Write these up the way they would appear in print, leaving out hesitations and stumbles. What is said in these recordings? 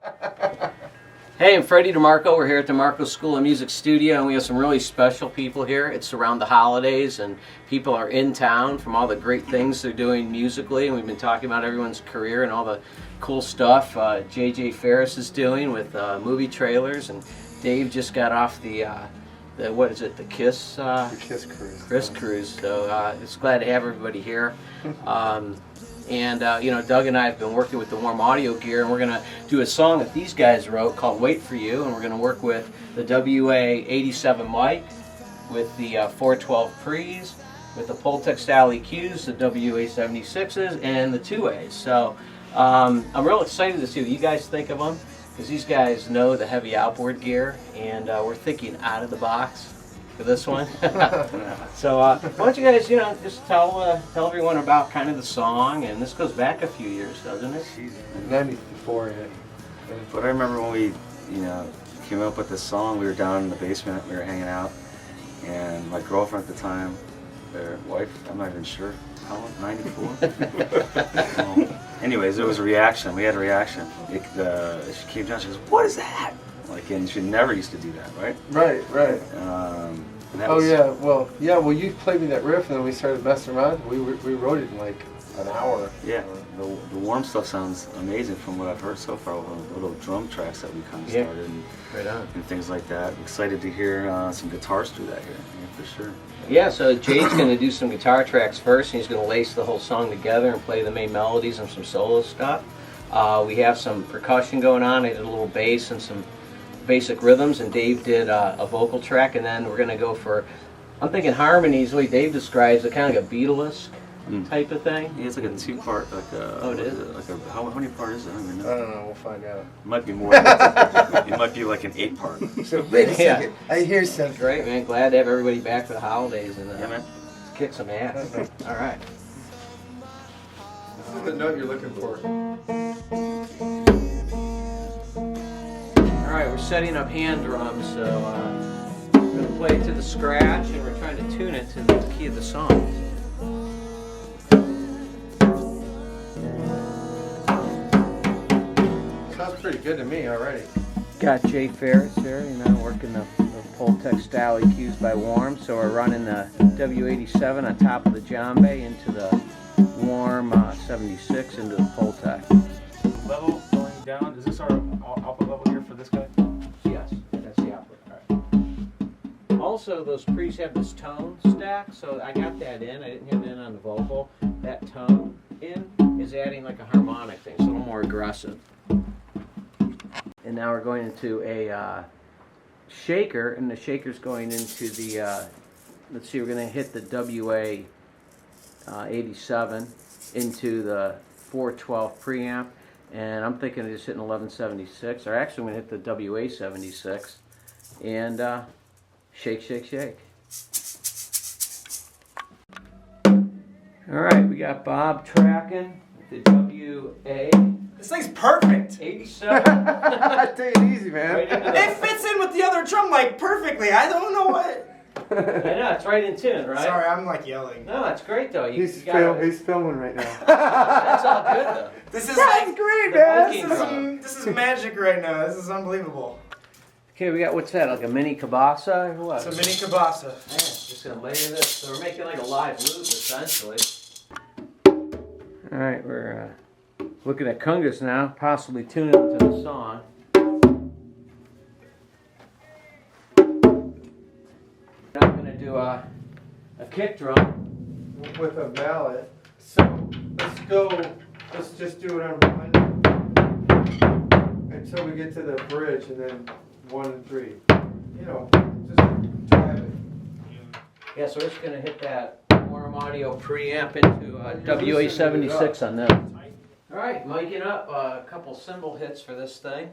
Hey, I'm Freddy DeMarco. We're here at DeMarco School of Music Studio, and we have some really special people here. It's around the holidays, and people are in town from all the great things they're doing musically, and we've been talking about everyone's career and all the cool stuff J.J.Farris is doing with movie trailers, and Dave just got off the what is it, the Kiss? The Kiss Cruise. Kiss Cruise. So it's glad to have everybody here. And you know, Doug and I have been working with the Warm Audio gear, and we're going to do a song that these guys wrote called Wait For You, and we're going to work with the WA-87 mic, with the 412 pre's, with the Pultec style EQs, the WA-76s, and the 2As. So I'm real excited to see what you guys think of them, because these guys know the heavy outboard gear, and we're thinking out of the box for this one. So why don't you guys, you know, just tell everyone about kind of the song, and this goes back a few years, doesn't it? 94, yeah. But I remember when we, you know, came up with this song, we were down in the basement, we were hanging out, and my girlfriend at the time, their wife, I'm not even sure, how old, 94? Anyways, it was a reaction, we had a reaction. She came down, she goes, "What is that?" Like, and she never used to do that, right? Right. Well, you played me that riff, and then we started messing around. We wrote it in like an hour. Yeah, the warm stuff sounds amazing from what I've heard so far. The little drum tracks that we kind of started, and, right on, and things like that. Excited to hear some guitars through that here, yeah, for sure. Yeah, so Jay's going to do some guitar tracks first, and he's going to lace the whole song together and play the main melodies and some solo stuff. We have some percussion going on. I did a little bass and some basic rhythms, and Dave did a vocal track, and then we're going to go for, I'm thinking harmonies, the way Dave describes it, kind of like a Beatles type of thing. Yeah, it's like a two-part, like a... Oh, it is? Like a, how many part is it? I don't even know. I don't know, we'll find out. It might be more. It might be like an 8-part. So wait a second, I hear something. Great, man. Glad to have everybody back for the holidays, and Yeah, man. let's kick some ass. All right. This is the note you're looking for. Alright, we're setting up hand drums, so we're going to play it to the scratch, and we're trying to tune it to the key of the song. Sounds pretty good to me already. Got J. Farris there, you know, working the Pultec style EQs by Warm, so we're running the W87 on top of the John Bay into the Warm 76 into the Pultec. Level going down. Is this our output level here for this guy? Yes, that's the output. All right. Also, those pre's have this tone stack, so I got that in. I didn't have it in on the vocal. That tone in is adding like a harmonic thing, so a little more aggressive. And now we're going into a shaker, and the shaker's going into the, let's see, we're going to hit the WA-87 into the 412 preamp. And I'm thinking of just hitting 1176, or actually I'm going to hit the WA-76, and shake, shake, shake. Alright, we got Bob tracking with the WA. This thing's perfect. 87. Take it easy, man. Right into It fits in with the other drum mic perfectly. I don't know what. I know, it's right in tune, right? Sorry, I'm like yelling. No, it's great though. He's filming right now. That's all good though. This is That's like great, booking man. drum. this is magic right now. This is unbelievable. Okay, we got, what's that, like a mini kabasa or what? It's a mini kabasa. Yeah, just gonna layer this. So we're making like a live loop essentially. Alright, we're looking at congas now, possibly tuning them to the song. I'm gonna do a kick drum With a mallet. So let's just do it on one until we get to the bridge, and then 1 and 3. You know, just drive it. Yeah, so we're just gonna hit that Warm Audio preamp into WA-76 on that. Alright, miking up a couple cymbal hits for this thing.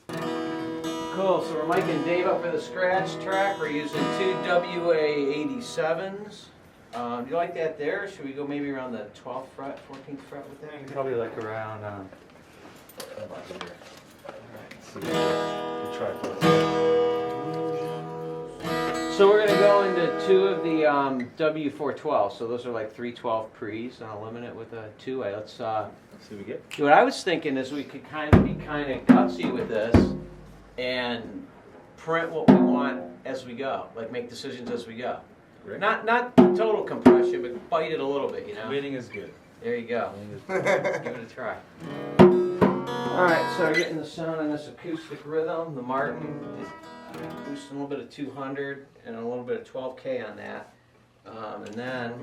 Cool, so we're miking Dave up for the scratch track. We're using 2 WA-87s. Do you like that there, or should we go maybe around the 12th fret, 14th fret with that? Probably like around. Alright. Let's try. So we're going to go into two of the W412. So those are like 312 pre's, and I'll limit it with a two-way. Let's see what we get. What I was thinking is we could kind of be kind of gutsy with this and print what we want as we go, like make decisions as we go. Rick? Not total compression, but bite it a little bit, you know. Winning is good. There you go. Give it a try. All right, so we're getting the sound on this acoustic rhythm. The Martin is boosting a little bit of 200 and a little bit of 12K on that, and then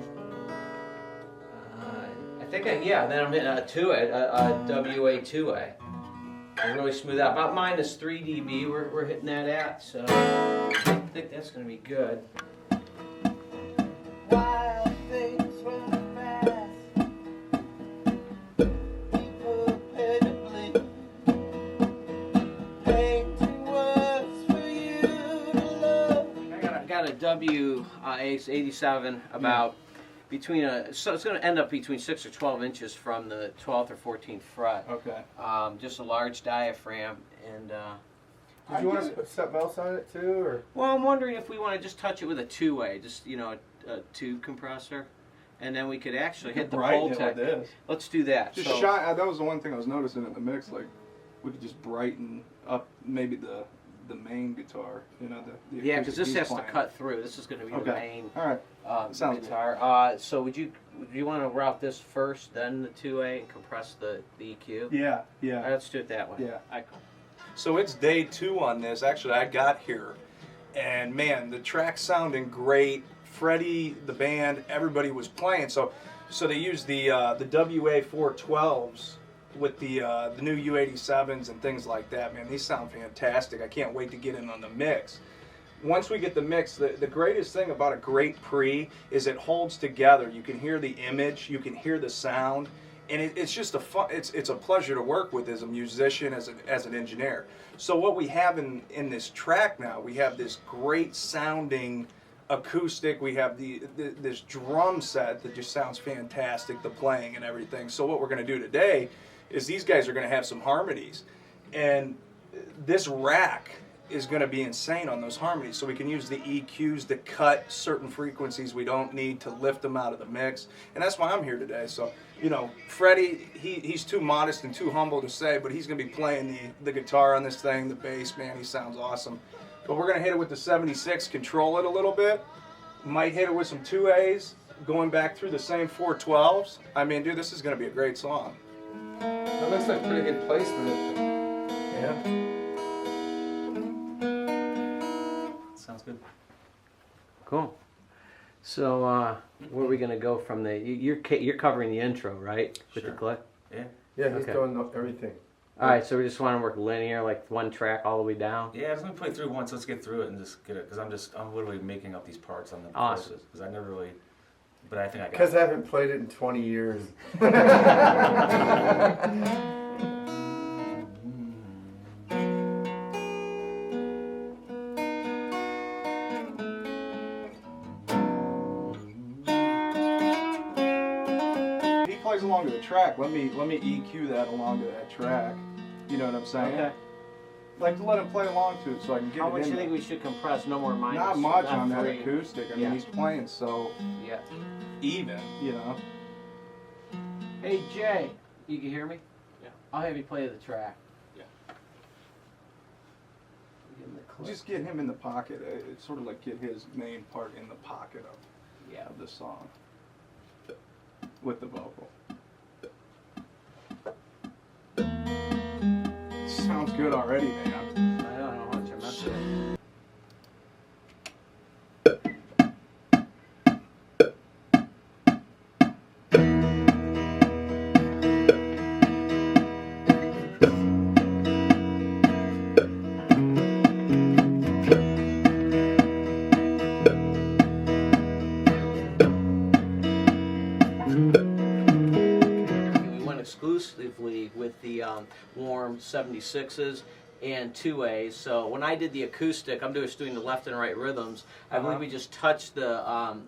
I think then I'm hitting a WA 2A. I really smooth out about minus 3 dB. We're hitting that at, so I think that's going to be good. Wild things run fast. People pitiably painting words for you to love. I got a WA 87 about between so it's going to end up between 6 or 12 inches from the 12th or 14th fret. Okay. Just a large diaphragm, and Did you want to put something else on it too, or? well, I'm wondering if we want to just touch it with a two-way, just a tube compressor, and then we could actually hit the brighten pole it with this. Let's do that. Just So- shine. That was the one thing I was noticing in the mix. Like, we could just brighten up maybe the main guitar. You know, the Yeah, because this acoustic has he's to playing. cut through. This is going to be the Okay. main All right. Sounds guitar. So would you want to route this first, then the two-way, and compress the EQ? Yeah. All right, Yeah. let's do it that way. Yeah. So it's day 2 on this. Actually, I got here, and man, the track's sounding great. Freddie, the band, everybody was playing. So they used the WA 412s with the new U87s and things like that. Man, these sound fantastic. I can't wait to get in on the mix. Once we get the mix, the greatest thing about a great pre is it holds together. You can hear the image, you can hear the sound, and it's just a fun. It's a pleasure to work with as a musician, as an engineer. So what we have in this track now, we have this great sounding acoustic. We have this drum set that just sounds fantastic, the playing and everything. So what we're going to do today is these guys are going to have some harmonies, and this rack is going to be insane on those harmonies. So we can use the EQs to cut certain frequencies we don't need to lift them out of the mix, and that's why I'm here today. So, you know, Freddie, he's too modest and too humble to say, but he's going to be playing the guitar on this thing, the bass, man, he sounds awesome. But we're going to hit it with the 76, control it a little bit, might hit it with some 2As, going back through the same 412s. I mean, dude, this is going to be a great song. That looks like pretty good placement. Yeah. Sounds good. Cool. So where are we going to go from the? You're covering the intro, right? With the Sure. click. Yeah. Yeah, he's Okay. doing everything. All right. So we just want to work linear, like one track all the way down. Yeah, just let me play through once. Let's get through it and just get it. Because I'm literally making up these parts on the Awesome. courses. Because I never really, but I think I got Because it. I haven't played it in 20 years. He plays along to the track. Let me EQ that along to that track. You know what I'm saying? Okay. Like to let him play along to it so I can get How it much in do you think there. we should compress? No more minus. Not much on that three. acoustic. I mean, Yeah. he's playing so Yeah. even, you know. Hey Jay, you can hear me? Yeah. I'll have you play the track. Yeah. Give him the click. Just get him in the pocket. It's sort of like get his main part in the pocket of the song with the vocal. Sounds good already, man. I don't know how much I messed with. We went exclusively with the warm 76s and 2As. So when I did the acoustic, I'm just doing the left and right rhythms. I believe we just touched the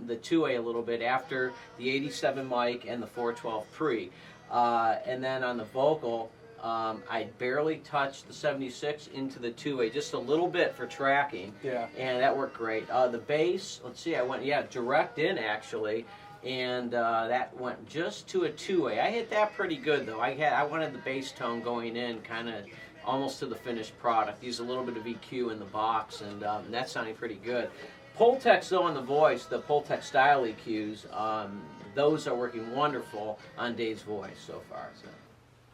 2A a little bit after the 87 mic and the 412 pre. And then on the vocal, I barely touched the 76 into the 2-way, just a little bit for tracking. Yeah. And that worked great. The bass, let's see, I went, direct in actually, and that went just to a 2-way. I hit that pretty good though. I wanted the bass tone going in kind of almost to the finished product. Used a little bit of EQ in the box, and that sounded pretty good. Pultex though on the voice, the Pultex style EQs, those are working wonderful on Dave's voice so far. So.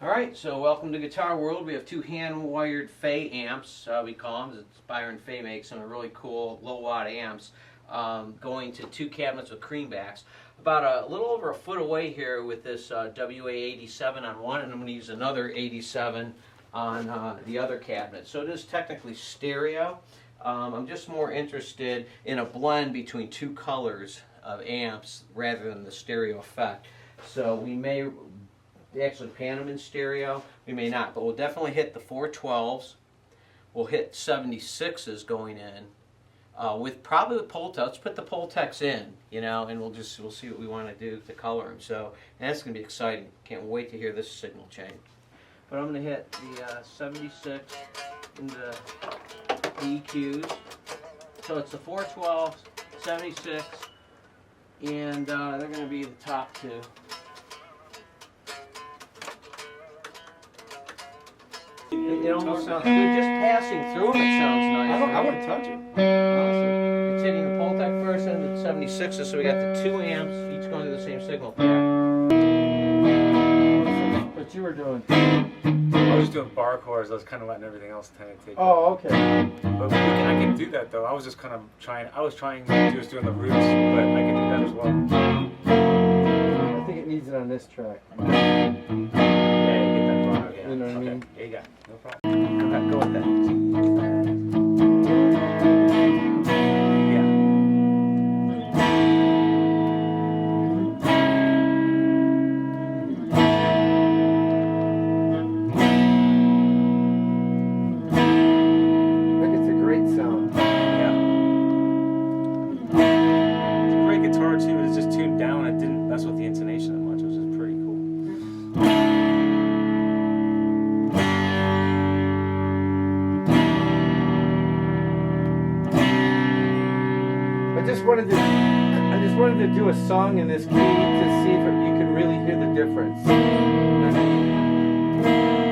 All right, so welcome to Guitar World. We have 2 hand-wired Fay amps, we call them. It's Byron Fay makes them, really cool low-watt amps, going to 2 cabinets with creambacks. About a little over a foot away here with this WA87 on one, and I'm going to use another 87 on the other cabinet. So it is technically stereo. I'm just more interested in a blend between 2 colors of amps rather than the stereo effect. So we may actually pan them in stereo, we may not, but we'll definitely hit the 412s. We'll hit 76s going in with probably the Pultex. Let's put the Pultex in, and we'll see what we want to do to color them. So that's going to be exciting. Can't wait to hear this signal change. But I'm going to hit the 76 in the EQs. So it's the 412s, 76, and they're going to be the top 2. It almost sounds good. Just passing through them, it sounds nice. I wouldn't touch it. Honestly. It's hitting the Pultex first and the 76s, so we got the 2 amps, each going to the same signal path. What you were doing? I was just doing bar chords. I was kind of letting everything else kind of take. Oh, okay. But I can do that though. I was just kind of trying. I was trying to just doing the roots, but I can do that as well. I think it needs it on this track. Yeah, you get that far. Yeah. You know what I mean? Yeah, you got it. No problem. Okay, go with that. I just wanted to do a song in this key to see if you can really hear the difference. You know what I mean?